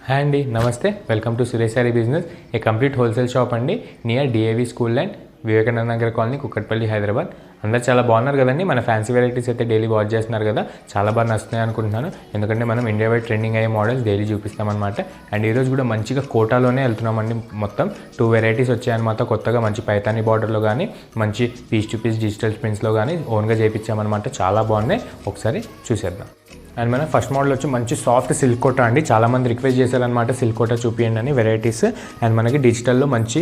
Hi అండి, నమస్తే. Welcome to Suresh sari business, a complete wholesale shop అండి. Near DAV school and Vivekananda Nagar colony, Kukatpally, Hyderabad. అందరూ చాలా బాగున్నారు కదండి. మన ఫ్యాన్సీ వెరైటీస్ అయితే డైలీ వాచ్ చేస్తున్నారు కదా, చాలా బాగా నచ్చుతున్నాయి అనుకుంటున్నాను. ఎందుకంటే మనం ఇండియా వైడ్ ట్రెండింగ్ అయ్యే మోడల్స్ డైలీ చూపిస్తామన్నమాట. అండ్ ఈరోజు కూడా మంచిగా కోటాలోనే వెళ్తున్నామండి. మొత్తం 2 వెరైటీస్ వచ్చాయన్నమాట. కొత్తగా మంచి పైతానీ బార్డర్లో కానీ, మంచి పీస్ టు పీస్ డిజిటల్ ప్రింట్స్లో కానీ ఓన్గా చేయించామన్నమాట. చాలా బాగున్నాయి, ఒకసారి చూసేద్దాం. అండ్ మన ఫస్ట్ మోడల్ వచ్చి మంచి సాఫ్ట్ సిల్క్ కోటా అండి. చాలామంది రిక్వెస్ట్ చేశారనమాట సిల్క్ కోటా చూపించండి అని వెరైటీస్. అండ్ మనకి డిజిటల్లో మంచి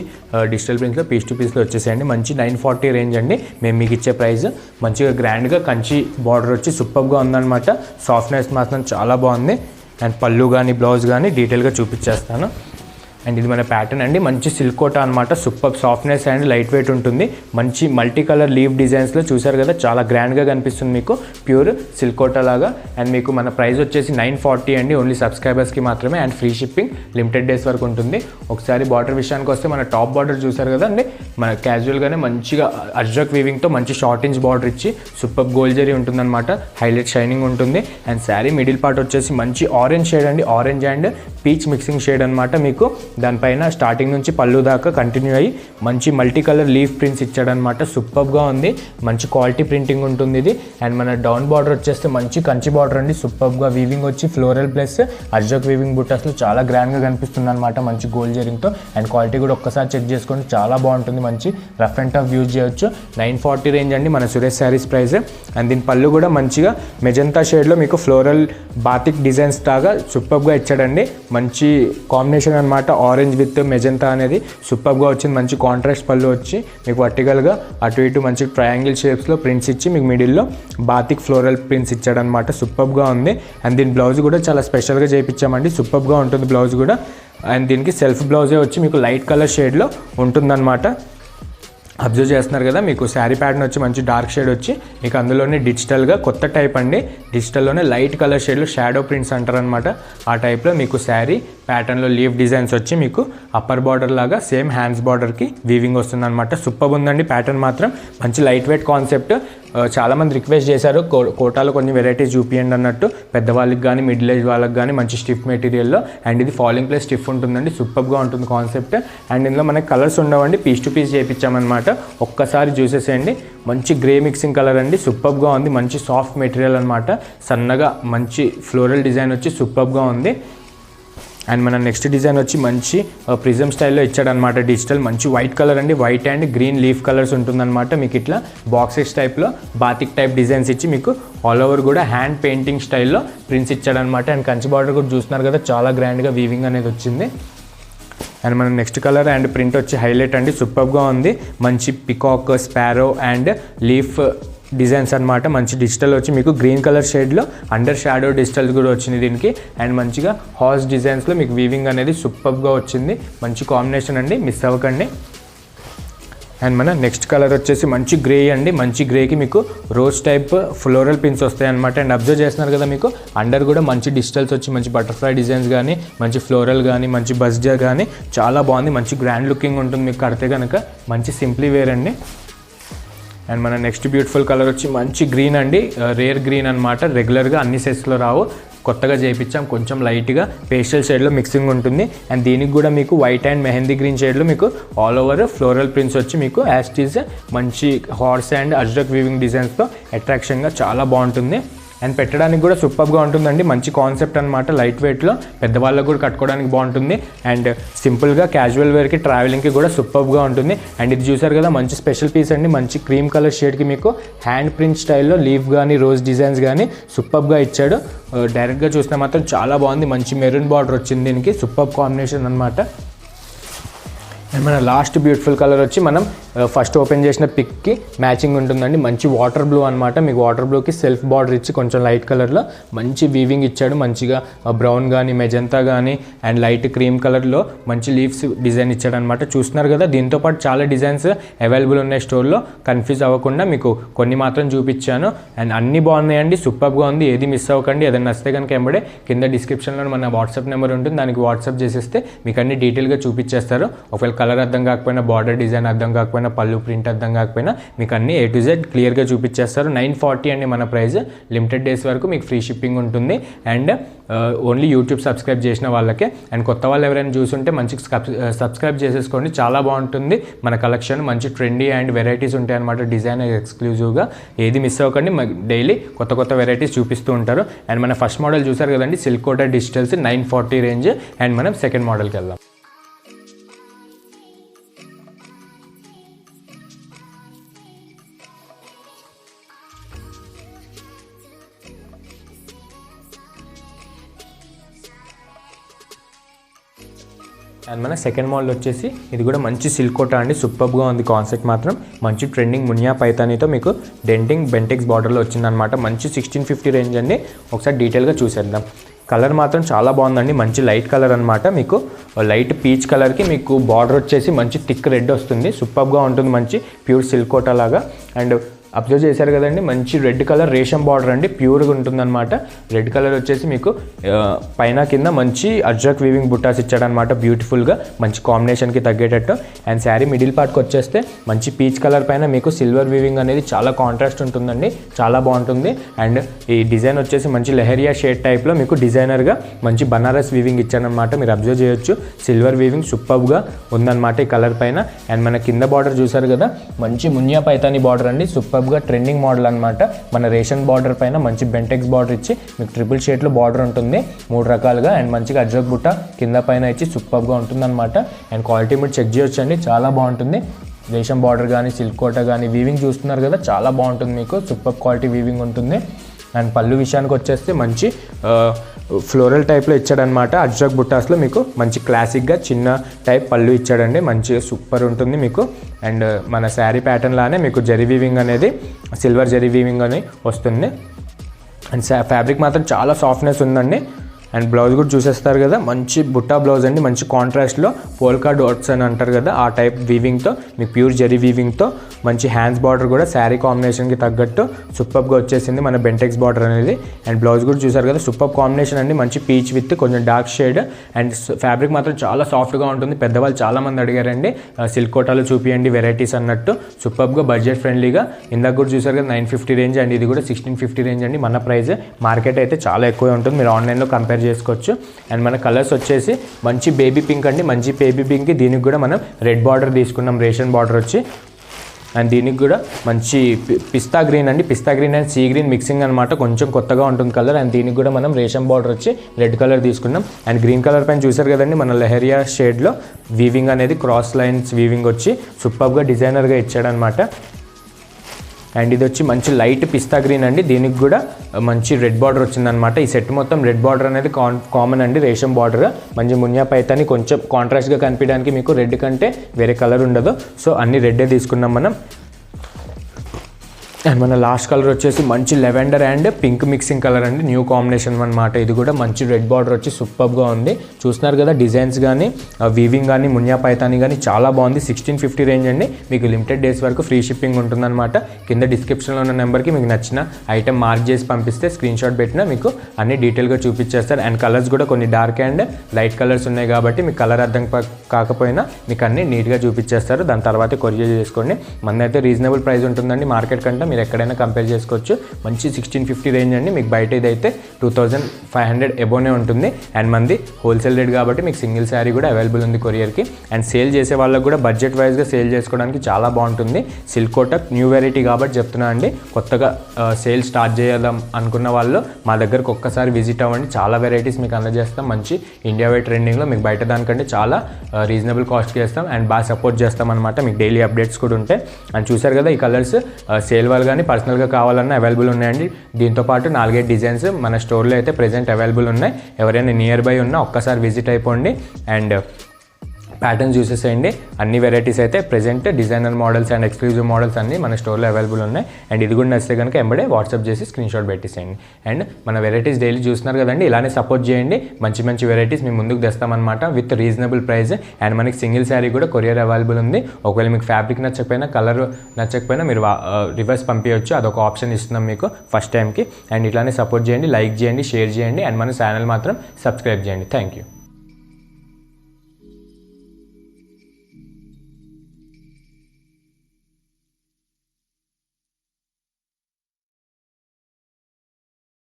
డిజిటల్ ప్రింట్స్లో పీస్ టు పీస్లో వచ్చేసేయండి. మంచి 940 రేంజ్ అండి. మేము మీకు ఇచ్చే ప్రైస్. మంచిగా గ్రాండ్గా కంచి బార్డర్ వచ్చి సూపర్గా ఉందన్నమాట. సాఫ్ట్నెస్ మాత్రం చాలా బాగుంది. అండ్ పళ్ళు కానీ బ్లౌజ్ కానీ డీటెయిల్గా చూపించేస్తాను. అండ్ ఇది మన ప్యాటర్న్ అండి. మంచి సిల్క్ కోటా అనమాట. Super softness and light weight ఉంటుంది. మంచి మల్టీ కలర్ లీవ్ డిజైన్స్లో చూసారు కదా, చాలా గ్రాండ్గా కనిపిస్తుంది మీకు. ప్యూర్ సిల్క్ కోటా లాగా. అండ్ మీకు మన ప్రైస్ వచ్చేసి 940 అండి. ఓన్లీ సబ్స్క్రైబర్స్కి మాత్రమే. And free shipping limited days వరకు ఉంటుంది. ఒకసారి బార్డర్ విషయానికి వస్తే మన టాప్ బార్డర్ చూసారు కదా అండి. మన క్యాజువల్గానే మంచిగా అజ్రక్ వీవింగ్తో మంచి షార్ట్ ఇంచ్ బార్డర్ ఇచ్చి సూపర్ గోల్డ్ జరీ ఉంటుందన్నమాట. హైలైట్ షైనింగ్ ఉంటుంది. అండ్ శారీ మిడిల్ పార్ట్ వచ్చేసి మంచి ఆరెంజ్ షేడ్ అండి. Orange and peach mixing shade అనమాట. మీకు దానిపైన స్టార్టింగ్ నుంచి పళ్ళు దాకా కంటిన్యూ అయ్యి మంచి మల్టీ కలర్ లీఫ్ ప్రింట్స్ ఇచ్చాడనమాట. సూపర్గా ఉంది. మంచి క్వాలిటీ ప్రింటింగ్ ఉంటుంది ఇది. అండ్ మన డౌన్ బార్డర్ వచ్చేస్తే మంచి కంచి బార్డర్ అండి. సూపర్గా వీవింగ్ వచ్చి ఫ్లోరల్ ప్లస్ అజ్రక్ వీవింగ్ బుట్టాస్లో చాలా గ్రాండ్గా కనిపిస్తుంది అనమాట. మంచి గోల్డ్ జరింగ్తో. అండ్ క్వాలిటీ కూడా ఒక్కసారి చెక్ చేసుకోండి, చాలా బాగుంటుంది. మంచి రఫ్ అండ్ టఫ్ యూజ్ చేయొచ్చు. 940 రేంజ్ అండి మన సురేష్ శారీస్ ప్రైస్. అండ్ దీని పళ్ళు కూడా మంచిగా మెజంతా షేడ్లో మీకు ఫ్లోరల్ బాతిక్ డిజైన్స్ లాగా సూపర్గా ఇచ్చాడండి. మంచి కాంబినేషన్ అనమాట. ఆరెంజ్ విత్ మెజంతా అనేది సూపర్గా వచ్చింది. మంచి కాంట్రాస్ట్ పళ్ళు వచ్చి మీకు వర్టికల్గా అటు ఇటు మంచి ట్రయాంగిల్ షేప్స్లో ప్రింట్స్ ఇచ్చి మీకు మిడిల్లో బాతిక్ ఫ్లోరల్ ప్రింట్స్ ఇచ్చాడనమాట. సూపర్గా ఉంది. అండ్ దీని బ్లౌజ్ కూడా చాలా స్పెషల్గా చేయించామండి. సూపర్గా ఉంటుంది బ్లౌజ్ కూడా. అండ్ దీనికి సెల్ఫ్ బ్లౌజే వచ్చి మీకు లైట్ కలర్ షేడ్లో ఉంటుందన్నమాట. అబ్జర్వ్ చేస్తున్నారు కదా, మీకు శారీ ప్యాటర్న్ వచ్చి మంచి డార్క్ షేడ్ వచ్చి మీకు అందులోనే డిజిటల్గా కొత్త టైప్ అండి. డిజిటల్లోనే లైట్ కలర్ షేడ్లో షాడో ప్రింట్స్ అంటారనమాట. ఆ టైప్లో మీకు శారీ ప్యాటర్న్లో లీవ్ డిజైన్స్ వచ్చి మీకు అప్పర్ బార్డర్ లాగా సేమ్ హ్యాండ్స్ బార్డర్కి వీవింగ్ వస్తుంది అనమాట. సూపర్ ఉందండి ప్యాటర్న్ మాత్రం. మంచి లైట్ వెయిట్ కాన్సెప్ట్. చాలామంది రిక్వెస్ట్ చేశారు కోటాలో కొన్ని వెరైటీస్ చూపియండి అన్నట్టు. పెద్దవాళ్ళకి కానీ మిడిల్ ఏజ్ వాళ్ళకి కానీ మంచి స్టిఫ్ మెటీరియల్లో. అండ్ ఇది ఫాలింగ్ ప్లేస్ స్టిఫ్ ఉంటుందండి. సూపర్గా ఉంటుంది కాన్సెప్ట్. అండ్ ఇందులో మనకి కలర్స్ ఉండవండి, పీస్ టు పీస్ చేయించామన్నమాట. ఒక్కసారి చూసేసేయండి. మంచి గ్రే మిక్సింగ్ కలర్ అండి. సూపర్గా ఉంది. మంచి సాఫ్ట్ మెటీరియల్ అనమాట. సన్నగా మంచి ఫ్లోరల్ డిజైన్ వచ్చి సూపర్గా ఉంది. అండ్ మన నెక్స్ట్ డిజైన్ వచ్చి మంచి ప్రిజం స్టైల్లో ఇచ్చాడనమాట. డిజిటల్ మంచి వైట్ కలర్ అండి. White and green leaf colours ఉంటుందన్నమాట. మీకు ఇట్లా బాక్సెస్ టైప్లో బాతిక్ టైప్ డిజైన్స్ ఇచ్చి మీకు ఆల్ ఓవర్ కూడా హ్యాండ్ పెయింటింగ్ స్టైల్లో ప్రింట్స్ ఇచ్చాడనమాట. అండ్ కంచి బార్డర్ కూడా చూస్తున్నారు కదా, చాలా గ్రాండ్గా వీవింగ్ అనేది వచ్చింది. అండ్ మన నెక్స్ట్ కలర్ అండ్ ప్రింట్ వచ్చి హైలైట్ అండి. సూపర్గా ఉంది. మంచి peacock, sparrow and leaf designs అనమాట. మంచి డిజిటల్ వచ్చి మీకు గ్రీన్ కలర్ షేడ్లో అండర్ షాడో డిజిటల్ కూడా వచ్చింది దీనికి. అండ్ మంచిగా హార్స్ డిజైన్స్లో మీకు వీవింగ్ అనేది సూపర్గా వచ్చింది. మంచి కాంబినేషన్ అండి, మిస్ అవ్వకండి. అండ్ మన నెక్స్ట్ కలర్ వచ్చేసి మంచి గ్రే అండి. మంచి గ్రేకి మీకు రోజ్ టైప్ ఫ్లోరల్ పిన్స్ వస్తాయి అనమాట. అండ్ అబ్జర్వ్ చేస్తున్నారు కదా, మీకు అండర్ కూడా మంచి డిజిటల్స్ వచ్చి మంచి బటర్ఫ్లై డిజైన్స్ కానీ, మంచి ఫ్లోరల్ కానీ, మంచి బస్జా కానీ చాలా బాగుంది. మంచి గ్రాండ్ లుకింగ్ ఉంటుంది మీకు కడితే కనుక. మంచి సింప్లీ వేర్ అండి. అండ్ మన నెక్స్ట్ బ్యూటిఫుల్ కలర్ వచ్చి మంచి గ్రీన్ అండి. రేర్ గ్రీన్ అనమాట. రెగ్యులర్గా అన్ని సెట్స్లో రావు, కొత్తగా చేయించాం. కొంచెం లైట్గా పేస్టల్ షేడ్లో మిక్సింగ్ ఉంటుంది. అండ్ దీనికి కూడా మీకు వైట్ అండ్ మెహందీ గ్రీన్ షేడ్లో మీకు ఆల్ ఓవర్ ఫ్లోరల్ ప్రింట్స్ వచ్చి మీకు యాస్టీస్ మంచి హార్స్ అండ్ అజ్రక్ వీవింగ్ డిజైన్స్తో అట్రాక్షన్గా చాలా బాగుంటుంది. అండ్ పెట్టడానికి కూడా సూపర్గా ఉంటుందండి. మంచి కాన్సెప్ట్ అనమాట. లైట్ వెయిట్లో పెద్దవాళ్ళకు కూడా కట్టుకోవడానికి బాగుంటుంది. అండ్ సింపుల్గా క్యాజువల్ వేర్కి ట్రావెలింగ్కి కూడా సూపర్గా ఉంటుంది. అండ్ ఇది చూసారు కదా, మంచి స్పెషల్ పీస్ అండి. మంచి క్రీమ్ కలర్ షేడ్కి మీకు హ్యాండ్ ప్రింట్ స్టైల్లో లీఫ్ కానీ రోజ్ డిజైన్స్ కానీ సూపర్గా ఇచ్చాడు. డైరెక్ట్గా చూస్తే మాత్రం చాలా బాగుంది. మంచి మెరూన్ బార్డర్ వచ్చింది దీనికి. సూపర్ కాంబినేషన్ అనమాట. అండ్ మన లాస్ట్ బ్యూటిఫుల్ కలర్ వచ్చి మనం ఫస్ట్ ఓపెన్ చేసిన పిక్కి మ్యాచింగ్ ఉంటుందండి. మంచి వాటర్ బ్లూ అనమాట. మీకు వాటర్ బ్లూకి సెల్ఫ్ బార్డర్ ఇచ్చి కొంచెం లైట్ కలర్లో మంచి వీవింగ్ ఇచ్చాడు. మంచిగా బ్రౌన్ కానీ మెజంతా కానీ అండ్ లైట్ క్రీమ్ కలర్లో మంచి లీవ్స్ డిజైన్ ఇచ్చాడు అనమాట. చూస్తున్నారు కదా, దీంతోపాటు చాలా డిజైన్స్ అవైలబుల్ ఉన్నాయి స్టోర్లో. కన్ఫ్యూజ్ అవ్వకుండా మీకు కొన్ని మాత్రం చూపించాను. అండ్ అన్నీ బాగున్నాయండి. సూపర్గా ఉంది. ఏది మిస్ అవ్వకండి. ఏదైనా నచ్చితే కనుక ఎంబడే కింద డిస్క్రిప్షన్లో మన వాట్సాప్ నెంబర్ ఉంటుంది, దానికి వాట్సాప్ చేసేస్తే మీకు అన్ని డీటెయిల్గా చూపించేస్తారు. ఒకవేళ కలర్ అర్థం కాకపోయినా, బార్డర్ డిజైన్ అర్థం కాకపోయినా కాకపోయినా పళ్ళు ప్రింట్ అర్థం కాకపోయినా మీకు అన్ని A to Z క్లియర్గా చూపించేస్తారు. 940 అండి మన ప్రైస్. లిమిటెడ్ డేస్ వరకు మీకు ఫ్రీ షిప్పింగ్ ఉంటుంది. అండ్ ఓన్లీ యూట్యూబ్ సబ్స్క్రైబ్ చేసిన వాళ్ళకే. అండ్ కొత్త వాళ్ళు ఎవరైనా చూసుంటే మంచిగా సబ్స్క్రైబ్ చేసేసుకోండి. చాలా బాగుంటుంది మన కలెక్షన్. మంచి ట్రెండీ అండ్ వెరైటీస్ ఉంటాయి అనమాట, డిజైన్ ఎక్స్క్లూజివ్గా. ఏది మిస్ అవ్వకండి, డైలీ కొత్త వెరైటీస్ చూపిస్తూ ఉంటారు. అండ్ మన ఫస్ట్ మోడల్ చూసారు కదండి, silk Kota digitals 940 range. And మనం సెకండ్ మోడల్కి వెళ్దాం. అండ్ మన సెకండ్ మోడల్ వచ్చేసి ఇది కూడా మంచి సిల్క్ కోటా అండి. సూపర్గా ఉంది కాన్సెప్ట్ మాత్రం. మంచి ట్రెండింగ్ మునియా పైతానీతో మీకు డెంటింగ్ బెంటెక్స్ బార్డర్లో వచ్చిందనమాట. మంచి 1650 రేంజ్ అండి. ఒకసారి డీటెయిల్గా చూసేద్దాం. కలర్ మాత్రం చాలా బాగుందండి. మంచి లైట్ కలర్ అనమాట. మీకు లైట్ పీచ్ కలర్కి మీకు బార్డర్ వచ్చేసి మంచి థిక్ రెడ్ వస్తుంది. సూపర్గా ఉంటుంది. మంచి ప్యూర్ సిల్క్ కోటా లాగా. అండ్ అబ్జర్వ్ చేశారు కదండి, మంచి రెడ్ కలర్ రేషం బార్డర్ అండి. ప్యూర్గా ఉంటుందన్నమాట. రెడ్ కలర్ వచ్చేసి మీకు పైన కింద మంచి అజ్రక్ వీవింగ్ బుట్టాస్ ఇచ్చాడనమాట బ్యూటిఫుల్గా, మంచి కాంబినేషన్కి తగ్గేటట్టు. అండ్ శారీ మిడిల్ పార్ట్కి వచ్చేస్తే మంచి పీచ్ కలర్ పైన మీకు సిల్వర్ వీవింగ్ అనేది చాలా కాంట్రాస్ట్ ఉంటుందండి. చాలా బాగుంటుంది. అండ్ ఈ డిజైన్ వచ్చేసి మంచి లెహరియా షేడ్ టైప్లో మీకు డిజైనర్గా మంచి బనారస్ వీవింగ్ ఇచ్చాడనమాట. మీరు అబ్జర్వ్ చేయొచ్చు, సిల్వర్ వీవింగ్ సూపర్గా ఉందన్నమాట ఈ కలర్ పైన. అండ్ మన కింద బార్డర్ చూసారు కదా, మంచి మునియా పైతాని బార్డర్ అండి. సూపర్గా ట్రెండింగ్ మోడల్ అనమాట. మన రేషన్ బార్డర్ పైన మంచి బెంటెక్స్ బార్డర్ ఇచ్చి మీకు ట్రిపుల్ షేడ్లో బార్డర్ ఉంటుంది 3 రకాలుగా. అండ్ మంచిగా అజ్రక్ బుట్ట కింద పైన ఇచ్చి సూపర్గా ఉంటుంది అనమాట. అండ్ క్వాలిటీ మీరు చెక్ చేయొచ్చండి, చాలా బాగుంటుంది. రేషన్ బార్డర్ కానీ సిల్క్ కోటా కానీ వీవింగ్ చూస్తున్నారు కదా, చాలా బాగుంటుంది. మీకు సూపర్ క్వాలిటీ వీవింగ్ ఉంటుంది. అండ్ పళ్ళు విషయానికి వచ్చేస్తే మంచి ఫ్లోరల్ టైప్లో ఇచ్చాడనమాట. అజ్రక్ బుట్టాస్లో మీకు మంచి క్లాసిక్గా చిన్న టైప్ పళ్ళు ఇచ్చాడండి. మంచిగా సూపర్ ఉంటుంది మీకు. అండ్ మన శారీ ప్యాటర్న్ లానే మీకు జరీ వీవింగ్ అనేది సిల్వర్ జరీ వీవింగ్ అని వస్తుంది. అండ్ ఫ్యాబ్రిక్ మాత్రం చాలా సాఫ్ట్నెస్ ఉందండి. అండ్ బ్లౌజ్ కూడా చూసేస్తారు కదా, మంచి బుట్టా బ్లౌజ్ అండి. మంచి కాంట్రాస్ట్లో పోల్కా డాట్స్ అని అంటారు కదా, ఆ టైప్ వీవింగ్తో మీకు ప్యూర్ జరీ వీవింగ్తో మంచి హ్యాండ్స్ బార్డర్ కూడా శారీ కాంబినేషన్కి తగ్గట్టు సూపర్గా వచ్చేసింది మన బెంటెక్స్ బార్డర్ అనేది. అండ్ బ్లౌజ్ కూడా చూసారు కదా, సూపర్ కాంబినేషన్ అండి. మంచి పీచ్ విత్ కొంచెం డార్క్ షేడ్. అండ్ ఫ్యాబ్రిక్ మాత్రం చాలా సాఫ్ట్గా ఉంటుంది. పెద్దవాళ్ళు చాలామంది అడిగారండి సిల్క్ కోటాలు చూపియండి వెరైటీస్ అన్నట్టు. సూపర్గా బడ్జెట్ ఫ్రెండ్లీగా. ఇందాక కూడా చూసారు కదా 950 రేంజ్ అండి. ఇది కూడా 1650 రేంజ్ అండి మన ప్రైస్. మార్కెట్ అయితే చాలా ఎక్కువ ఉంటుంది, మీరు ఆన్లైన్లో కంపేర్ చేసుకోవచ్చు. అండ్ మన కలర్స్ వచ్చేసి మంచి బేబీ పింక్ అండి. మంచి బేబీ పింక్కి దీనికి కూడా మనం రెడ్ బార్డర్ తీసుకున్నాం, రేషన్ బార్డర్ వచ్చి. అండ్ దీనికి కూడా మంచి పిస్తా గ్రీన్ అండి. పిస్తా green and sea green mixing అనమాట. కొంచెం కొత్తగా ఉంటుంది కలర్. అండ్ దీనికి కూడా మనం రేషన్ బార్డర్ వచ్చి రెడ్ కలర్ తీసుకున్నాం. అండ్ గ్రీన్ కలర్ పైన చూసారు కదండి, మన లెహరియా షేడ్లో వీవింగ్ అనేది క్రాస్ లైన్స్ వీవింగ్ వచ్చి సూపర్గా డిజైనర్గా ఇచ్చాడనమాట. అండ్ ఇది వచ్చి మంచి లైట్ పిస్తా గ్రీన్ అండి. దీనికి కూడా మంచి రెడ్ బార్డర్ వచ్చిందనమాట. ఈ సెట్ మొత్తం రెడ్ బార్డర్ అనేది కామన్ అండి. రేషన్ బార్డర్ మంచి మునియా పైతాని కొంచెం కాంట్రాస్ట్గా కనిపించడానికి మీకు రెడ్ కంటే వేరే కలర్ ఉండదు. సో అన్ని రెడ్డే తీసుకున్నాం మనం. అండ్ మన లాస్ట్ కలర్ వచ్చేసి మంచి lavender and pink mixing colour అండి. న్యూ కాంబినేషన్ అనమాట. ఇది కూడా మంచి రెడ్ బార్డర్ వచ్చి సూపర్గా ఉంది. చూస్తున్నారు కదా, డిజైన్స్ కానీ వీవింగ్ కానీ మునియా పైతాని కానీ చాలా బాగుంది. 1650 రేంజ్ అండి. మీకు లిమిటెడ్ డేస్ వరకు ఫ్రీ షిప్పింగ్ ఉంటుందన్నమాట. కింద డిస్క్రిప్షన్లో ఉన్న నెంబర్కి మీకు నచ్చిన ఐటమ్ మార్క్ చేసి పంపిస్తే స్క్రీన్ షాట్ పెట్టినా మీకు అన్ని డీటెయిల్గా చూపించేస్తారు. అండ్ కలర్స్ కూడా కొన్ని డార్క్ అండ్ లైట్ కలర్స్ ఉన్నాయి కాబట్టి మీకు కలర్ అర్థం కాకపోయినా మీకు అన్ని నీట్గా చూపించేస్తారు. దాని తర్వాత కొరియర్ చేసుకోండి. మనదైతే రీజనబుల్ ప్రైస్ ఉంటుందండి మార్కెట్ కంటే. మీరు ఎక్కడైనా కంపేర్ చేసుకోవచ్చు. మంచి 1650 రేంజ్ అండి. మీకు బయట ఇదైతే 2500 ఎబోనే ఉంటుంది. అండ్ మంది హోల్సేల్ రేట్ కాబట్టి మీకు సింగిల్ శారీ కూడా అవైలబుల్ ఉంది కొరియర్కి. అండ్ సేల్ చేసే వాళ్ళకి కూడా బడ్జెట్ వైజ్గా సేల్ చేసుకోవడానికి చాలా బాగుంటుంది. సిల్క్ కోటా న్యూ వెరైటీ కాబట్టి చెప్తున్నా అండి. కొత్తగా సేల్ స్టార్ట్ చేయాలి అనుకున్న వాళ్ళు మా దగ్గరకు ఒక్కసారి విజిట్ అవ్వండి. చాలా వెరైటీస్ మీకు అందజేస్తాం. మంచి ఇండియా వైడ్ ట్రెండింగ్లో మీకు బయట దానికంటే చాలా రీజనబుల్ కాస్ట్కి చేస్తాం. అండ్ బాగా సపోర్ట్ చేస్తాం అనమాట. మీకు డైలీ అప్డేట్స్ కూడా ఉంటాయి. అండ్ చూసారు కదా, ఈ కలర్స్ సేల్ వాళ్ళు కానీ పర్సనల్గా కావాలన్నా అవైలబుల్ ఉన్నాయండి. దీంతోపాటు 4-5 డిజైన్స్ మన స్టోర్లో అయితే ప్రెజెంట్ అవైలబుల్ ఉన్నాయి. ఎవరైనా నియర్ బై ఉన్నా ఒక్కసారి విజిట్ అయిపోండి. అండ్ ప్యాటర్న్స్ చూసేసేయండి. అన్ని వెరైటీస్ అయితే present designer models and exclusive models అన్ని మన స్టోర్లో అవైలబుల్ ఉన్నాయి. అండ్ ఇది కూడా నచ్చితే కనుక ఎంబడే వాట్సాప్ చేసి స్క్రీన్ షాట్ పెట్టేసేయండి. అండ్ మన వెరైటీస్ డైలీ చూస్తున్నారు కదండి, ఇలానే సపోర్ట్ చేయండి. మంచి మంచి వెరైటీస్ మేము ముందుకు తెస్తామన్నమాట విత్ రీజనబుల్ ప్రైస్. అండ్ మనకి సింగిల్ శారీ కూడా కొరియర్ అవైలబుల్ ఉంది. ఒకవేళ మీకు ఫ్యాబ్రిక్ నచ్చకపోయినా, కలర్ నచ్చకపోయినా మీరు రివర్స్ పంపించవచ్చు. అదొక ఆప్షన్ ఇస్తున్నాం మీకు ఫస్ట్ టైంకి. అండ్ ఇట్లానే సపోర్ట్ చేయండి, లైక్ చేయండి, షేర్ చేయండి. అండ్ మన ఛానల్ మాత్రం సబ్స్క్రైబ్ చేయండి. Thank you.